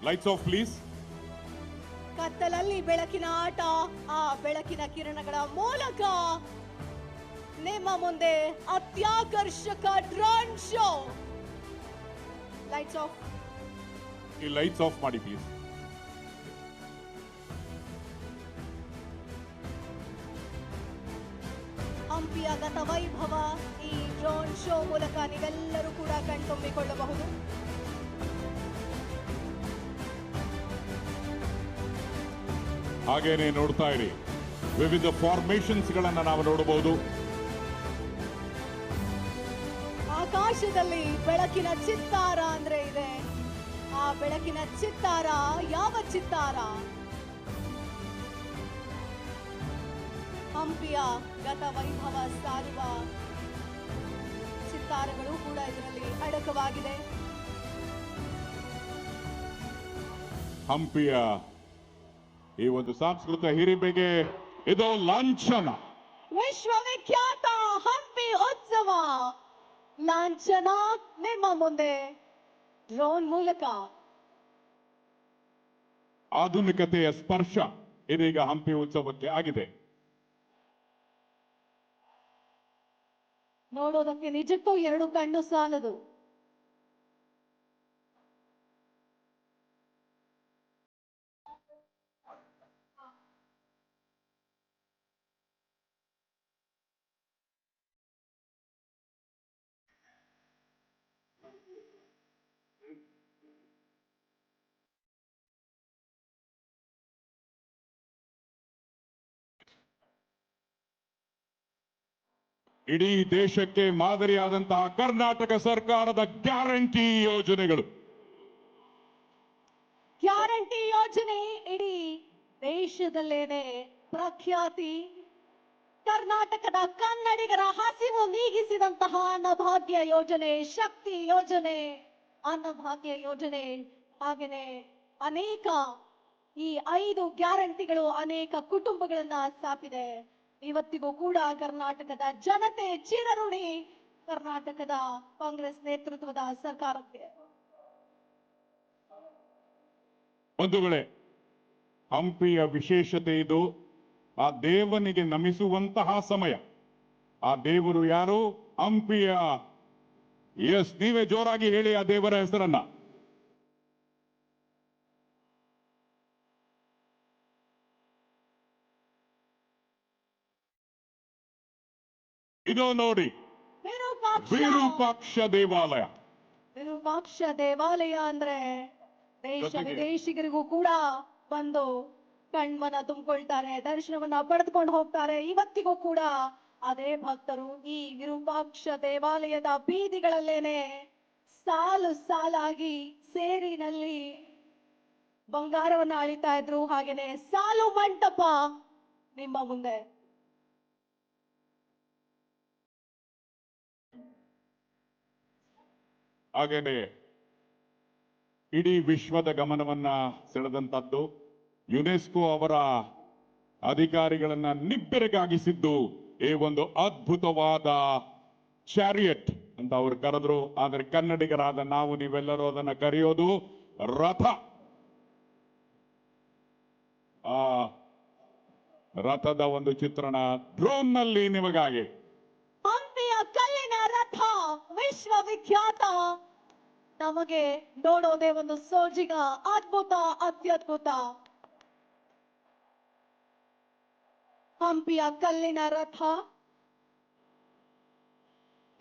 Lights off please. ಕತ್ತಲಲ್ಲಿ ಬೆಳಕಿನ ಆಟ, ಆ ಬೆಳಕಿನ ಕಿರಣಗಳ ಮೂಲಕ ನಿಮ್ಮ ಮುಂದೆ ಅತ್ಯಾಕರ್ಷಕ ಡ್ರೋನ್ ಶೋ. Lights off. ಈ ಲೈಟ್ಸ್ ಆಫ್ ಮಾಡಿ ಪ್ಲೀಸ್. ಹಂಪಿಯ ಗತ ವೈಭವ ಈ ಡ್ರೋನ್ ಶೋ ಮೂಲಕ ನೀವೆಲ್ಲರೂ ಕೂಡ ಕಣ್ತುಂಬಿಕೊಳ್ಳಬಹುದು. ಹಾಗೇನೆ ನೋಡ್ತಾ ಇರಿ, ವಿವಿಧ ಫಾರ್ಮೇಶನ್ಸ್ ಗಳನ್ನ ನಾವು ನೋಡಬಹುದು. ಆಕಾಶದಲ್ಲಿ ಬೆಳಕಿನ ಚಿತ್ತಾರ ಅಂದ್ರೆ ಇದೆ. ಆ ಬೆಳಕಿನ ಚಿತ್ತಾರ ಯಾವ ಚಿತ್ತಾರ? ಹಂಪಿಯ ಗತ ವೈಭವ ಸಾರುವ ಚಿತ್ತಾರಗಳು ಕೂಡ ಇದರಲ್ಲಿ ಅಡಕವಾಗಿದೆ. ಹಂಪಿಯ ಈ ಒಂದು ಸಾಂಸ್ಕೃತಿಕ ಹಿರಿಮೆಗೆ ಇದು ಲಾಂಛನ. ವಿಶ್ವವಿಖ್ಯಾತ ಹಂಪಿ ಉತ್ಸವ ಲಾಂಛನ ನಿಮ್ಮ ಮುಂದೆ ಡ್ರೋನ್ ಮೂಲಕ. ಆಧುನಿಕತೆಯ ಸ್ಪರ್ಶ ಇದೀಗ ಹಂಪಿ ಉತ್ಸವಕ್ಕೆ ಆಗಿದೆ. ನೋಡೋದಕ್ಕೆ ನಿಜಕ್ಕೂ ಎರಡು ಕಣ್ಣು ಸಾಲದು. ಇಡೀ ದೇಶಕ್ಕೆ ಮಾದರಿಯಾದಂತಹ ಕರ್ನಾಟಕ ಸರ್ಕಾರದ ಗ್ಯಾರಂಟಿ ಯೋಜನೆಗಳು. ಗ್ಯಾರಂಟಿ ಯೋಜನೆ ಇಡೀ ದೇಶದಲ್ಲೇನೆ ಪ್ರಖ್ಯಾತಿ. ಕರ್ನಾಟಕದ ಕನ್ನಡಿಗರ ಹಸಿವು ನೀಗಿಸಿದಂತಹ ಅನ್ನಭಾಗ್ಯ ಯೋಜನೆ, ಶಕ್ತಿ ಯೋಜನೆ, ಅನ್ನಭಾಗ್ಯ ಯೋಜನೆ, ಹಾಗೇನೆ ಅನೇಕ ಈ 5 ಗ್ಯಾರಂಟಿಗಳು ಅನೇಕ ಕುಟುಂಬಗಳನ್ನ ಸ್ಥಾಪಿದೆ. ಇವತ್ತಿಗೂ ಕೂಡ ಕರ್ನಾಟಕದ ಜನತೆ ಚಿರಋಣಿ ಕರ್ನಾಟಕದ ಕಾಂಗ್ರೆಸ್ ನೇತೃತ್ವದ ಸರ್ಕಾರಕ್ಕೆ. ಬಂಧುಗಳೇ, ಹಂಪಿಯ ವಿಶೇಷತೆ ಇದು. ಆ ದೇವನಿಗೆ ನಮಿಸುವಂತಹ ಸಮಯ. ಆ ದೇವರು ಯಾರು? ಹಂಪಿಯ. ಎಸ್, ನೀವೇ ಜೋರಾಗಿ ಹೇಳಿ ಆ ದೇವರ ಹೆಸರನ್ನ. ಇದು ನೋಡಿ, ವಿರೂಪಾಕ್ಷ ದೇವಾಲಯ. ವಿರೂಪಾಕ್ಷ ದೇವಾಲಯ ಅಂದ್ರೆ ದೇಶ ವಿದೇಶಿಗರಿಗೂ ಕೂಡ ಬಂದು ಕಣ್ಮನ ತುಂಬಿಕೊಳ್ತಾರೆ, ದರ್ಶನವನ್ನ ಪಡೆದುಕೊಂಡು ಹೋಗ್ತಾರೆ. ಇವತ್ತಿಗೂ ಕೂಡ ಅದೇ ಭಕ್ತರು ಈ ವಿರೂಪಾಕ್ಷ ದೇವಾಲಯದ ಬೀದಿಗಳಲ್ಲೇನೆ ಸಾಲು ಸಾಲಾಗಿ ಸೇರಿನಲ್ಲಿ ಬಂಗಾರವನ್ನ ಅಳಿತಾ ಇದ್ರು. ಹಾಗೇನೆ ಸಾಲು ಮಂಟಪ ನಿಮ್ಮ ಮುಂದೆ. ಹಾಗೇನೆ ಇಡೀ ವಿಶ್ವದ ಗಮನವನ್ನ ಸೆಳೆದಂತದ್ದು, ಯುನೆಸ್ಕೋ ಅವರ ಅಧಿಕಾರಿಗಳನ್ನ ನಿಬ್ಬೆರಗಾಗಿಸಿದ್ದು ಈ ಒಂದು ಅದ್ಭುತವಾದ ಚಾರಿಯಟ್ ಅಂತ ಅವರು ಕರೆದ್ರು. ಆದರೆ ಕನ್ನಡಿಗರಾದ ನಾವು ನೀವೆಲ್ಲರೂ ಅದನ್ನ ಕರೆಯೋದು ರಥ. ಆ ರಥದ ಒಂದು ಚಿತ್ರಣ ಡ್ರೋನ್ ನಲ್ಲಿ ನಿಮಗಾಗಿ. ಹಂಪಿಯ ಕಲ್ಲಿನ ರಥ ವಿಶ್ವವಿಖ್ಯಾತ. ನಮಗೆ ನೋಡೋದೇ ಒಂದು ಸೋಜಿಗ, ಅದ್ಭುತ, ಅತ್ಯದ್ಭುತ. ಹಂಪಿಯ ಕಲ್ಲಿನ ರಥ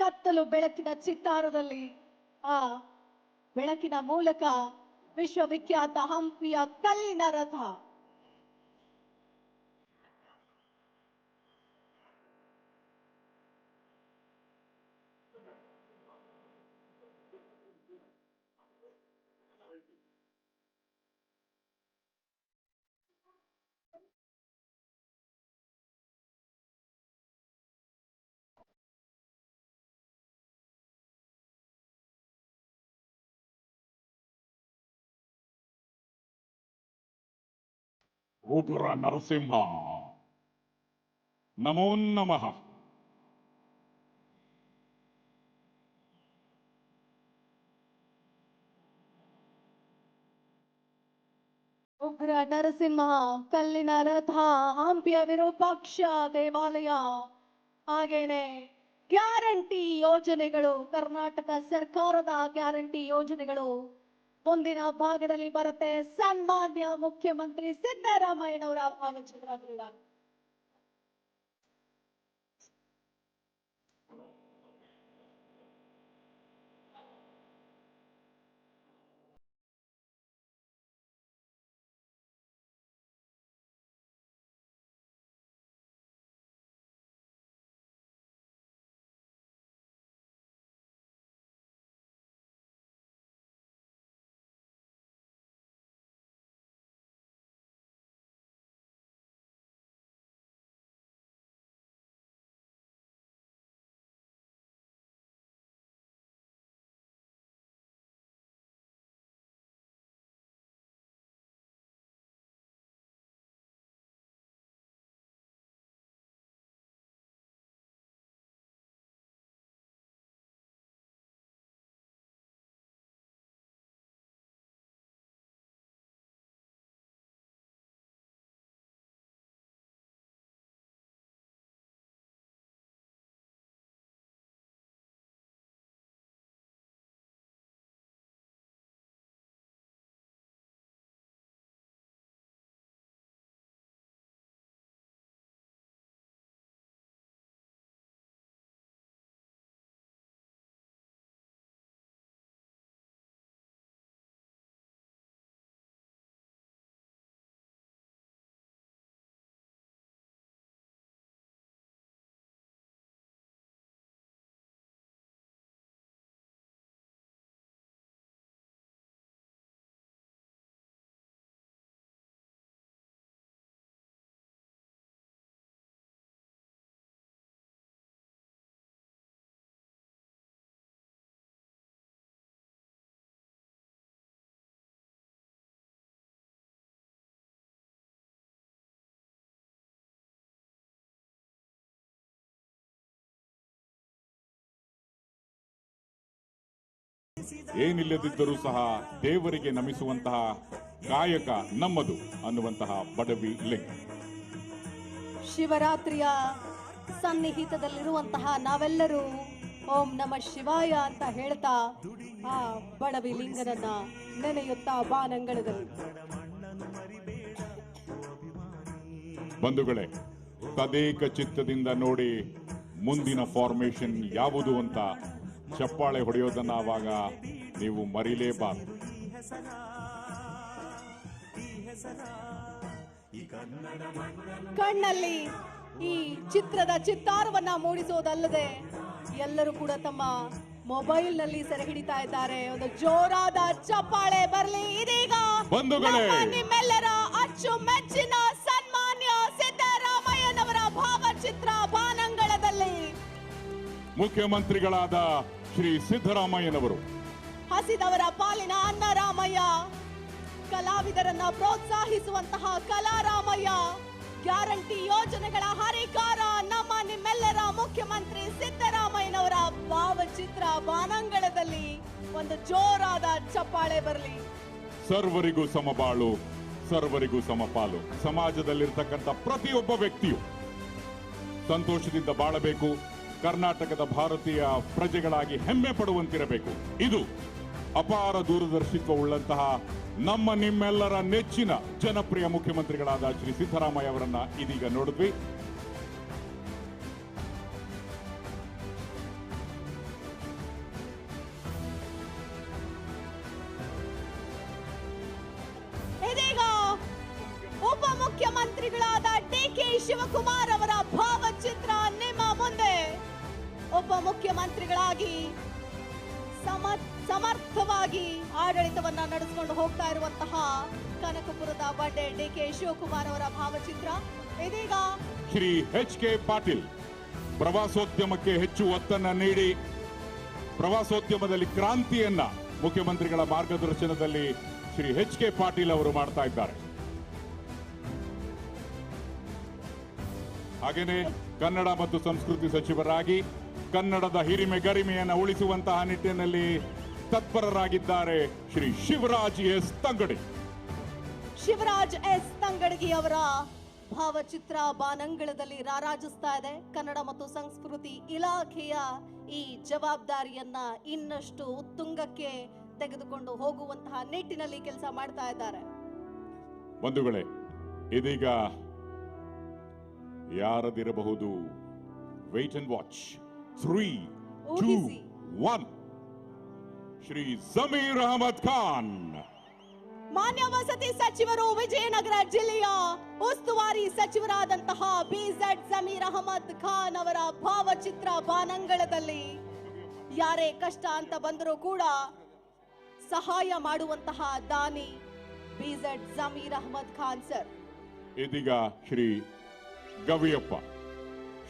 ಕತ್ತಲು ಬೆಳಕಿನ ಚಿತ್ತಾರದಲ್ಲಿ ಆ ಬೆಳಕಿನ ಮೂಲಕ ವಿಶ್ವವಿಖ್ಯಾತ ಹಂಪಿಯ ಕಲ್ಲಿನ ರಥ. ಉಗ್ರ ನರಸಿಂಹ ನಮೋ ನಮಃ. ಉಗ್ರ ನರಸಿಂಹ, ಕಲ್ಲಿನ ರಥ, ಹಂಪಿಯ ವಿರೂಪಾಕ್ಷ ದೇವಾಲಯ, ಹಾಗೇನೆ ಗ್ಯಾರಂಟಿ ಯೋಜನೆಗಳು, ಕರ್ನಾಟಕ ಸರ್ಕಾರದ ಗ್ಯಾರಂಟಿ ಯೋಜನೆಗಳು ಮುಂದಿನ ಭಾಗದಲ್ಲಿ ಬರುತ್ತೆ. ಸನ್ಮಾನ್ಯ ಮುಖ್ಯಮಂತ್ರಿ ಸಿದ್ದರಾಮಯ್ಯನವರ ಭಾವಚಿತ್ರ ಕೂಡ. ಏನಿಲ್ಲದಿದ್ದರೂ ಸಹ ದೇವರಿಗೆ ನಮಿಸುವಂತಹ ಕಾಯಕ ನಮ್ಮದು ಅನ್ನುವಂತಹ ಬಡವಿ ಲಿಂಗ. ಶಿವರಾತ್ರಿಯ ಸನ್ನಿಹಿತದಲ್ಲಿರುವಂತಹ ನಾವೆಲ್ಲರೂ ಓಂ ನಮ ಶಿವಾಯ ಅಂತ ಹೇಳ್ತಾ ಆ ಬಡವಿ ಲಿಂಗನನ್ನ ನೆನೆಯುತ್ತಾ ಬಾನಂಗಳದಲ್ಲಿ. ಬಂಧುಗಳೇ, ತದೇಕ ಚಿತ್ತದಿಂದ ನೋಡಿ ಮುಂದಿನ ಫಾರ್ಮೇಶನ್ ಯಾವುದು ಅಂತ ಚಪ್ಪಾಳೆ ಹೊಡೆಯೋದನ್ನ ಆವಾಗ ನೀವು ಮರಿಲೇಬಾರದು. ಕಣ್ಣಲ್ಲಿ ಈ ಚಿತ್ರದ ಚಿತ್ತಾರವನ್ನ ಮೂಡಿಸೋದಲ್ಲದೆ ಎಲ್ಲರೂ ಕೂಡ ತಮ್ಮ ಮೊಬೈಲ್ ನಲ್ಲಿ ಸೆರೆ ಹಿಡಿತಾ ಇದ್ದಾರೆ. ಒಂದು ಜೋರಾದ ಚಪ್ಪಾಳೆ ಬರಲಿ ಇದೀಗ. ಬಂಧುಗಳೇ, ನಿಮ್ಮೆಲ್ಲರ ಅಚ್ಚುಮೆಚ್ಚಿನ ಸನ್ಮಾನ್ಯ ಸಿದ್ದರಾಮಯ್ಯನವರ ಭಾವಚಿತ್ರ ಬಾನಂಗಳದಲ್ಲಿ. ಮುಖ್ಯಮಂತ್ರಿಗಳಾದ ಶ್ರೀ ಸಿದ್ದರಾಮಯ್ಯನವರು ಹಸಿದವರ ಪಾಲಿನ ಅನ್ನ ರಾಮಯ್ಯ, ಕಲಾವಿದರನ್ನ ಪ್ರೋತ್ಸಾಹಿಸುವಂತಹ ಕಲಾರಾಮಯ್ಯ, ಗ್ಯಾರಂಟಿ ಯೋಜನೆಗಳ ಹರಿಕಾರ ನಮ್ಮ ನಿಮ್ಮೆಲ್ಲರ ಮುಖ್ಯಮಂತ್ರಿ ಸಿದ್ದರಾಮಯ್ಯನವರ ಭಾವಚಿತ್ರ ಬಾನಂಗಳದಲ್ಲಿ. ಒಂದು ಜೋರಾದ ಚಪ್ಪಾಳೆ ಬರಲಿ. ಸರ್ವರಿಗೂ ಸಮಬಾಳು, ಸರ್ವರಿಗೂ ಸಮಪಾಲು. ಸಮಾಜದಲ್ಲಿರ್ತಕ್ಕಂಥ ಪ್ರತಿಯೊಬ್ಬ ವ್ಯಕ್ತಿಯು ಸಂತೋಷದಿಂದ ಬಾಳಬೇಕು, ಕರ್ನಾಟಕದ ಭಾರತೀಯ ಪ್ರಜೆಗಳಾಗಿ ಹೆಮ್ಮೆ ಪಡುವಂತಿರಬೇಕು. ಇದು ಅಪಾರ ದೂರದರ್ಶಿತ್ವವುಳ್ಳಂತಹ ನಮ್ಮ ನಿಮ್ಮೆಲ್ಲರ ನೆಚ್ಚಿನ ಜನಪ್ರಿಯ ಮುಖ್ಯಮಂತ್ರಿಗಳಾದ ಶ್ರೀ ಸಿದ್ದರಾಮಯ್ಯ ಅವರನ್ನ ಇದೀಗ ನೋಡಿದ್ವಿ. ಇದೀಗ ಉಪಮುಖ್ಯಮಂತ್ರಿಗಳಾದ ಡಿ.ಕೆ. ಶಿವಕುಮಾರ್ ಅವರ ಭಾವಚಿತ್ರ ನಿಮ್ಮ ಮುಂದೆ. ಉಪಮುಖ್ಯಮಂತ್ರಿಗಳಾಗಿ ಸಮರ್ಥವಾಗಿ ಆಡಳಿತವನ್ನ ನಡೆಸಿಕೊಂಡು ಹೋಗ್ತಾ ಇರುವಂತಹ ಕನಕಪುರದ ಬಂಡೆ ಡಿ.ಕೆ. ಶಿವಕುಮಾರ್ ಅವರ ಭಾವಚಿತ್ರ ಇದೀಗ. ಶ್ರೀ ಎಚ್.ಕೆ. ಪಾಟೀಲ್ ಪ್ರವಾಸೋದ್ಯಮಕ್ಕೆ ಹೆಚ್ಚು ಒತ್ತನ್ನ ನೀಡಿ ಪ್ರವಾಸೋದ್ಯಮದಲ್ಲಿ ಕ್ರಾಂತಿಯನ್ನ ಮುಖ್ಯಮಂತ್ರಿಗಳ ಮಾರ್ಗದರ್ಶನದಲ್ಲಿ ಶ್ರೀ ಎಚ್.ಕೆ. ಪಾಟೀಲ್ ಅವರು ಮಾಡ್ತಾ ಇದ್ದಾರೆ. ಹಾಗೇನೆ ಕನ್ನಡ ಮತ್ತು ಸಂಸ್ಕೃತಿ ಸಚಿವರಾಗಿ ಕನ್ನಡದ ಹಿರಿಮೆ ಗರಿಮೆಯನ್ನು ಉಳಿಸುವಂತಹ ನಿಟ್ಟಿನಲ್ಲಿ ತತ್ಪರರಾಗಿದ್ದಾರೆ ಶ್ರೀ ಶಿವರಾಜ್ ಎಸ್ ತಂಗಡಿ. ಶಿವರಾಜ್ ಎಸ್ ತಂಗಡಗಿ ಅವರ ಭಾವಚಿತ್ರ ಬಾನಂಗಳದಲ್ಲಿ ರಾರಾಜಿಸ್ತಾ ಇದೆ. ಕನ್ನಡ ಮತ್ತು ಸಂಸ್ಕೃತಿ ಇಲಾಖೆಯ ಈ ಜವಾಬ್ದಾರಿಯನ್ನ ಇನ್ನಷ್ಟು ಉತ್ತುಂಗಕ್ಕೆ ತೆಗೆದುಕೊಂಡು ಹೋಗುವಂತಹ ನಿಟ್ಟಿನಲ್ಲಿ ಕೆಲಸ ಮಾಡ್ತಾ ಇದ್ದಾರೆ. ಬಂಧುಗಳೇ, ಇದೀಗ ಯಾರದಿರಬಹುದು? Wait and watch. 3, 2, 1. Shri Zameer Ahmed Khan. ಮಾನ್ಯ ವಸತಿ ಸಚಿವರು, ವಿಜಯನಗರ ಜಿಲ್ಲೆಯ ಉಸ್ತುವಾರಿ ಸಚಿವರಾದಂತಹ ಬಿಜೆಡ್ ಜಮೀರ್ ಅಹಮದ್ ಖಾನ್ ಅವರ ಭಾವಚಿತ್ರ ಬಾನಂಗಳದಲ್ಲಿ ಯಾರೇ ಕಷ್ಟ ಅಂತ ಬಂದರೂ ಕೂಡ ಸಹಾಯ ಮಾಡುವಂತಹ ದಾನಿ ಬಿಜೆಡ್ ಜಮೀರ್ ಅಹಮದ್ ಖಾನ್ ಸರ್. ಇದೀಗ ಶ್ರೀ ಗವಿಯಪ್ಪ,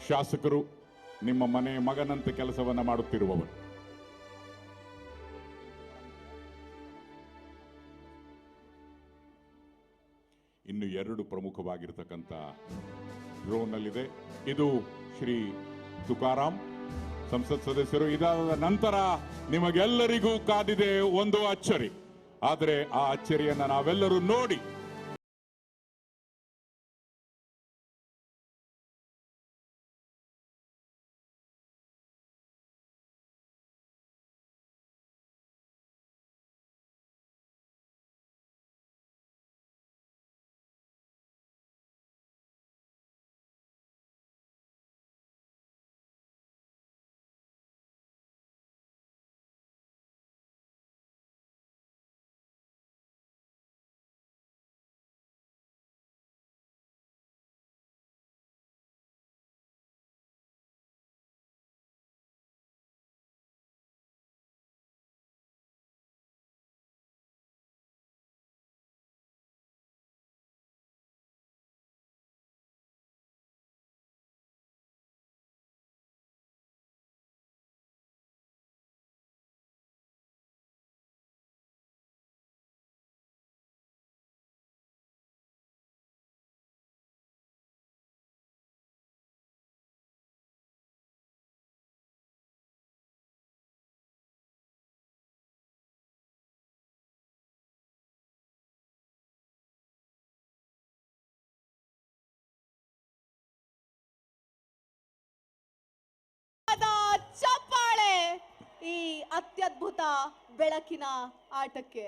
ಶಾಸಕರು, ನಿಮ್ಮ ಮನೆ ಮಗನಂತೆ ಕೆಲಸವನ್ನ ಮಾಡುತ್ತಿರುವವರು. ಇನ್ನು 2 ಪ್ರಮುಖವಾಗಿರ್ತಕ್ಕಂಥ ಡ್ರೋನ್ನಲ್ಲಿದೆ. ಇದು ಶ್ರೀ ತುಕಾರಾಮ್, ಸಂಸತ್ ಸದಸ್ಯರು. ಇದಾದ ನಂತರ ನಿಮಗೆಲ್ಲರಿಗೂ ಕಾದಿದೆ ಒಂದು ಅಚ್ಚರಿ. ಆದರೆ ಆ ಅಚ್ಚರಿಯನ್ನ ನಾವೆಲ್ಲರೂ ನೋಡಿ ಚಪ್ಪಾಳೆ ಈ ಅತ್ಯದ್ಭುತ ಬೆಳಕಿನ ಆಟಕ್ಕೆ.